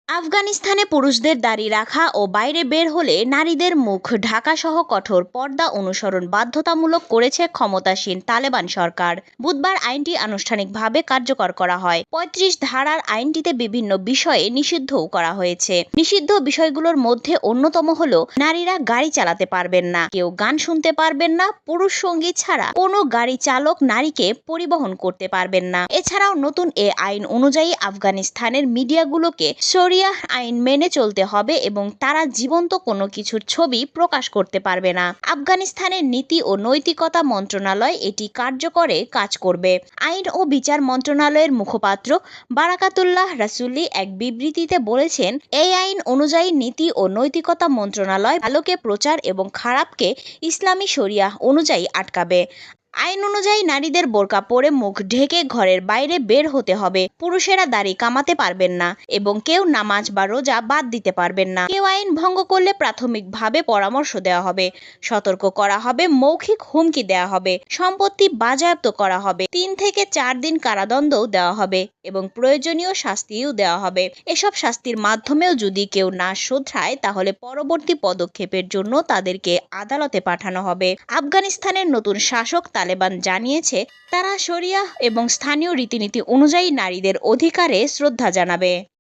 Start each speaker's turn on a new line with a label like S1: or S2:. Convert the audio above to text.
S1: আফগানিস্তানে পুরুষদের দাড়ি রাখা ও বাইরে বের হলে নারীদের মুখ ঢাকা সহ কঠোর পর্দা অনুসরণ বাধ্যতামূলক করেছে ক্ষমতাসীন তালেবান সরকার। বুধবার আইনটি আনুষ্ঠানিকভাবে কার্যকর করা হয়। ৩৫ ধারার আইনটিতে বিভিন্ন বিষয়ে নিষিদ্ধও করা হয়েছে। নিষিদ্ধ বিষয়গুলোর মধ্যে অন্যতম হলো নারীরা গাড়ি চালাতে পারবেন না, কেউ গান শুনতে পারবেন না, পুরুষ সঙ্গী ছাড়া কোনো গাড়ি চালক নারীকে পরিবহন করতে পারবেন না। এছাড়াও নতুন এ আইন অনুযায়ী আফগানিস্তানের মিডিয়াগুলোকে শরিয়াহ আইন মেনে চলতে হবে এবং তারা জীবন্ত কোনো কিছুর ছবি প্রকাশ করতে পারবে না। আফগানিস্তানের নীতি ও নৈতিকতা মন্ত্রণালয় এটি কার্যকরে কাজ করবে। আইন ও বিচার মন্ত্রণালয়ের মুখপাত্র বারাকাতুল্লাহ রাসুলি এক বিবৃতিতে বলেছেন, এই আইন অনুযায়ী নীতি ও নৈতিকতা মন্ত্রণালয় ভালোকে প্রচার এবং খারাপকে ইসলামী শরিয়াহ অনুযায়ী আটকাবে। আইন অনুযায়ী নারীদের বোরকা পরে মুখ ঢেকে ঘরের বাইরে বের হতে হবে। পুরুষেরা দাড়ি কামাতে পারবেন না এবং কেউ নামাজ বা রোজা বাদ দিতে পারবেন না। কেউ আইন ভঙ্গ করলে প্রাথমিকভাবে পরামর্শ দেওয়া হবে, সতর্ক করা হবে, মৌখিক হুমকি দেওয়া হবে, সম্পত্তি বাজেয়াপ্ত করা হবে, ৩ থেকে ৪ দিন কারাদণ্ডও দেওয়া হবে এবং প্রয়োজনীয় শাস্তিও দেওয়া হবে। এসব শাস্তির মাধ্যমেও যদি কেউ না শোধরায় তাহলে পরবর্তী পদক্ষেপের জন্য তাদেরকে আদালতে পাঠানো হবে। আফগানিস্তানের নতুন শাসক তালেবান জানিয়েছে, তারা শরিয়াহ এবং স্থানীয় রীতিনীতি অনুযায়ী নারীদের অধিকারে শ্রদ্ধা জানাবে।